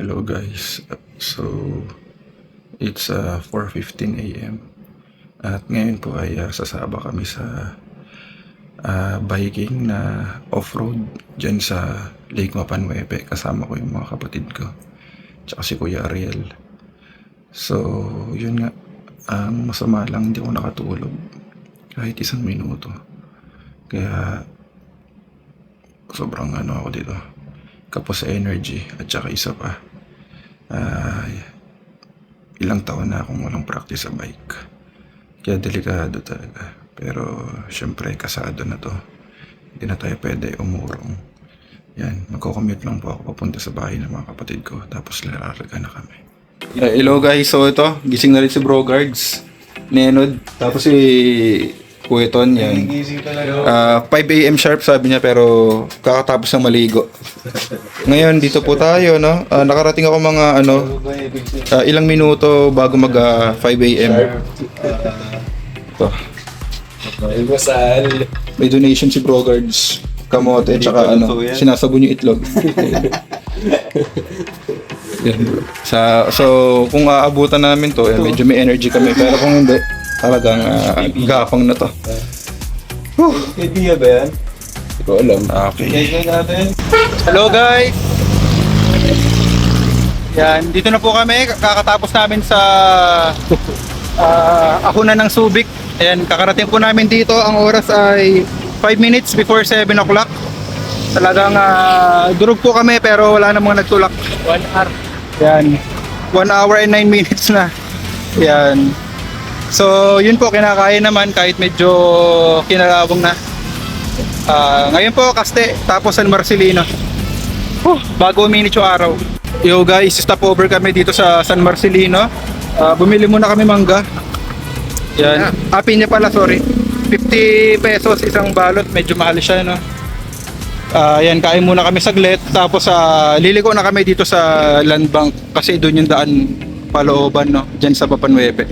Hello guys. So it's 4:15 AM at ngayon po ay sasaba kami sa biking na off-road dyan sa Lake Mapanwepe. Kasama ko yung mga kapatid ko tsaka si Kuya Ariel. So yun nga, ang masama lang hindi ako nakatulog kahit isang minuto. Kaya sobrang ako dito, kapos sa energy. At saka isa pa, ilang taon na akong walang practice sa bike, kaya delikado talaga. Pero syempre kasado na to, hindi na tayo pwede umurong. Yan, magko-commute lang po ako papunta sa bahay ng mga kapatid ko, tapos lararga na kami. Hello guys, so ito, gising na rin si Bro Guards, Nenod, tapos si Kueton, yan. 5 AM sharp sabi niya, pero kakatapos ng maligo. Ngayon dito po tayo, no? Nakarating ako mga ilang minuto bago mag 5 AM. Ito. May donation si Bro Guards, kamote, tsaka sinasabon yung itlog. Yan. So kung aabutan namin to, medyo may energy kami, pero kung hindi, talagang gapang na to. Idea ba yan? Hindi ko alam. Okay. Hello guys! Yan, dito na po kami. Kakatapos namin sa Ahonan ng Subic. Ayan, kakarating po namin dito. Ang oras ay 5 minutes before 7 o'clock. Talagang durog po kami pero wala namang nagtulak. 1 hour. Yan, 1 hour and 9 minutes na. Yan. So yun po, kinakaya naman kahit medyo kinalawang na. Ngayon po Caste, tapos San Marcelino. Bago uminit yung araw. Yo guys, stop over kami dito sa San Marcelino. Bumili muna kami mangga. Yan, pinya pala, sorry. 50 pesos isang balot, medyo mahal siya, no? Yan, kain muna kami saglit. Tapos liliko na kami dito sa Land Bank kasi doon yung daan palooban, no? Diyan sa Mapanwepe.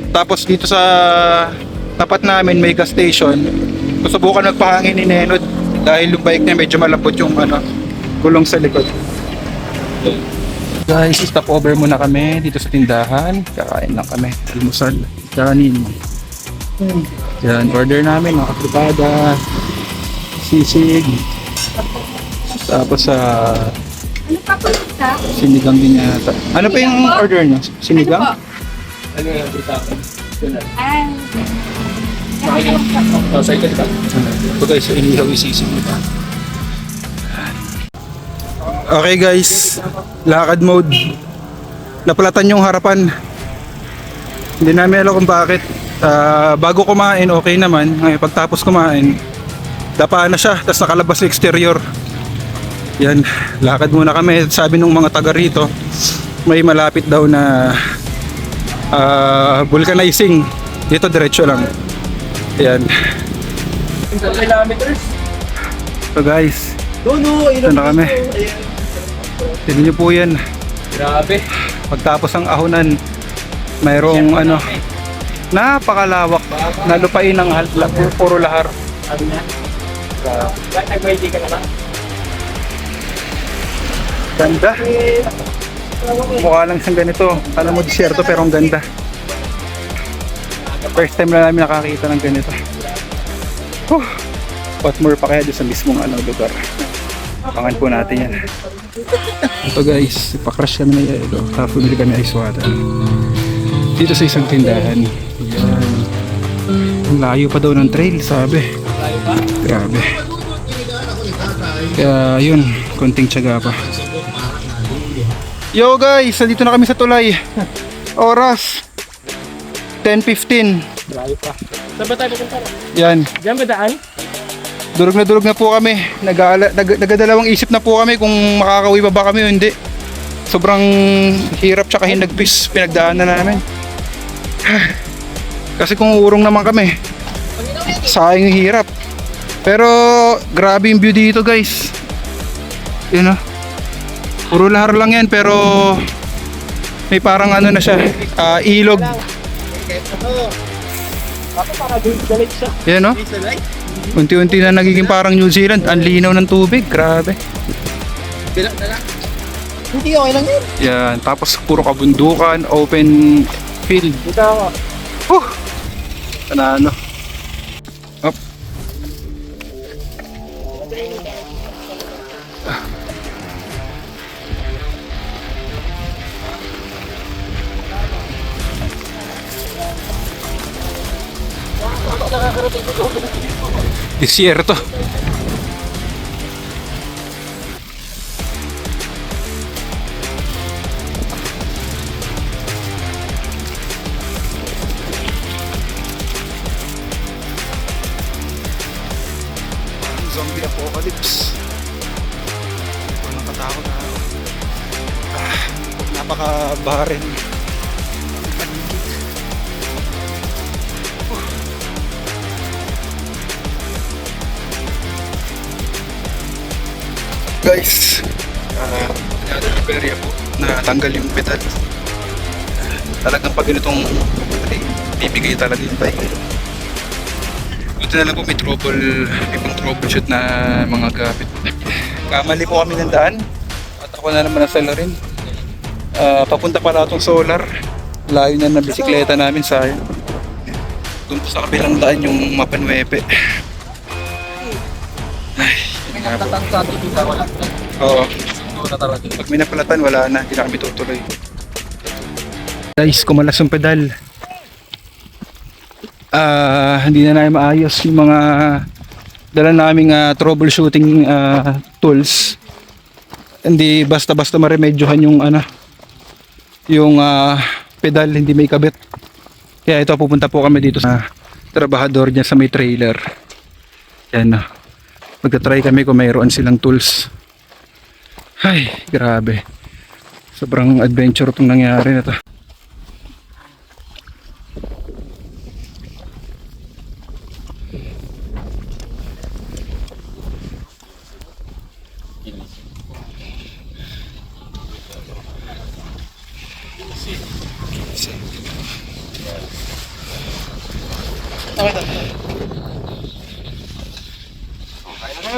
Tapos dito sa tapat namin may gas station. Susubukan magpahangin ni Nenod dahil yung bike niya medyo malambot yung gulong sa likod. Guys, stop over muna kami dito sa tindahan. Kakain lang kami, almusal, kanin. Yan, order namin mga kapritada, sisig, tapos Ano pa po ito? sinigang din yata. Ano pa yung order niyo? Sinigang? Ano yung usapan? Ah, Ito guys, so inihaw yung sisig nito. Okay guys, lakad mode. Napalatan yung harapan. Hindi namin alam kung bakit. Bago kumain, okay naman. Ngayon, pagtapos kumain, dapa na siya, tapos nakalabas sa exterior. Yan, lakad muna kami. Sabi nung mga taga rito, may malapit daw na vulcanizing. Dito diretso lang. Yan. Kilometers? So guys, No, ito na kami. Tignan nyo po yan. Grabe. Pagtapos ang Ahonan, mayroong napakalawak na lupain ng puro lahar. Sabi niya. Bakit nag-ready ka na ba? Ganda. Mukha lang siyang ganito. Alam mo, disyerto pero ang ganda. First time na namin nakakita ng ganito. What more pa kaya doon sa mismong lugar. Pangan po natin yan. Ito guys, ipakrush kami na yelo. Tapos bumili kami ice water dito sa isang tindahan. Yan. Ang layo pa daw ng trail, sabi. Grabe. Kaya yun, konting tiyaga pa. Yo guys, nandito na kami sa tulay. Oras 10:15. Grabe pa. Saan ba tayo pupunta? Yan, Diyan ba daan? durog na po kami. Nagadalawang isip na po kami kung makakauwi pa ba kami o hindi. Sobrang hirap tsaka hinagpis pinagdaanan namin. Kasi kung urong naman kami, sayang yung hirap. Pero grabe yung view dito guys. Yun puro lahar lang yan, pero may parang na siya, ilog. Ako para galit siya. Yan unti-unti na nagiging parang New Zealand. Ang linaw ng tubig, grabe. Hindi, okay lang yun. Yan, tapos puro kabundukan, open field. Dito ako. Ano? Up. Desierto. Zombie apocalypse. Ito nakatakot na ako. Napaka-barren. Guys, area po, natanggal yung pedal. Talagang pag ganitong bibigay talaga yung bike. Buti na lang po may troubleshoot na mga gamit. Kamali po kami ng daan at ako na naman nasala rin. Papunta pala itong solar. Layo na ng bisikleta namin, sayang. Doon po sa kabilang daan yung Mapanuepe. Ay, yun nga po. Oo. Pag may napalatan, wala na. Hindi na kami tutuloy. Guys, kumalas yung pedal. Hindi na namin maayos yung mga dala naming troubleshooting tools. Hindi basta-basta maremedyohan yung yung pedal, hindi may kabit. Kaya ito, pupunta po kami dito sa trabahador niya sa may trailer. Yan na. Magta-try kami kung mayroon silang tools. Ay, grabe. Sobrang adventure itong nangyari na to.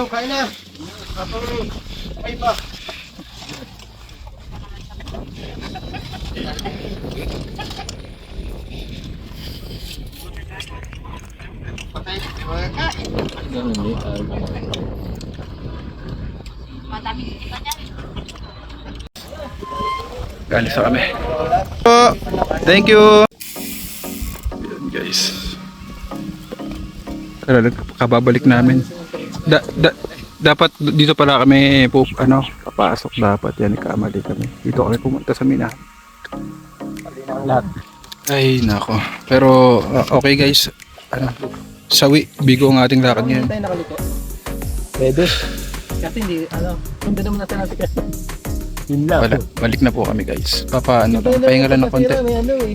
Kain na. Okay pa. Galis na kami. Thank you. Yan guys. Kababalik namin. Dapat dito pala kami papasok dapat yan, kamali kami. Dito kami pumunta sa Minahan. Ay nako. Pero okay guys. Sawi, bigo ang ating lakad ngayon. Tayo nakaliko. Pwede. Kasi hindi, hindi naman natin kasi. Yun lang. Wala, balik na po kami guys. Pahinga lang ng konti.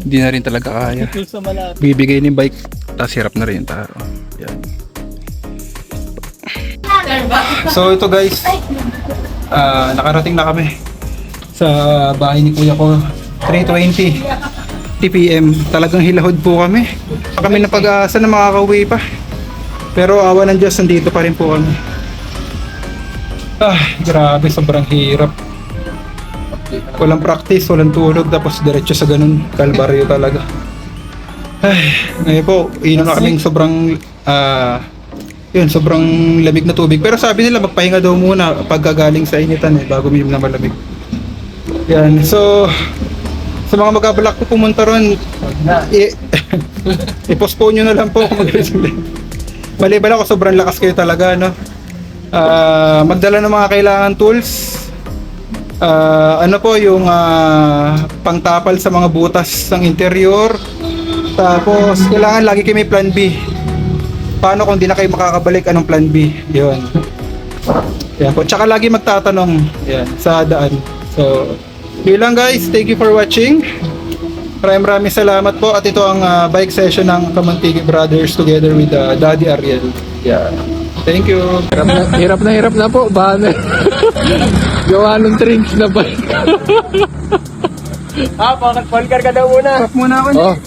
Hindi na rin talaga kaya. Bibigay ni bike, tapos hirap na rin yung taro. Yan. So ito guys, nakarating na kami sa bahay ni kuya ko. 3:20 p.m. Talagang hilahod po kami. Kami na pag-aasa na makakauwi pa. Pero awa ng Diyos, nandito pa rin po kami. Grabe, sobrang hirap. Walang practice, walang tulog, tapos diretso sa ganun. Kalbaryo talaga. Ngayon po, inom na kaming sobrang sobrang lamig na tubig. Pero sabi nila magpahinga daw muna pagkagaling sa initan bago uminom na malamig. Yan, so sa mga mag-abalak po pumunta ron, i-postpone nyo na lang po kung mag-resume. Maliban ako, sobrang lakas kayo talaga, no? Magdala ng mga kailangan tools. Yung pangtapal sa mga butas ng interior. Tapos kailangan lagi kayo may plan B. Paano kung di na kayo makakabalik, anong plan B? Yun. Yan po. Tsaka lagi magtatanong yan, sa daan. So, yun lang guys. Thank you for watching. Maraming salamat po. At ito ang bike session ng Kamantigi Brothers together with Daddy Ariel. Yeah. Thank you. Hirap na po. Bahan gawa ng drinks na bike. Nag-call ka daw muna. Stop muna ako.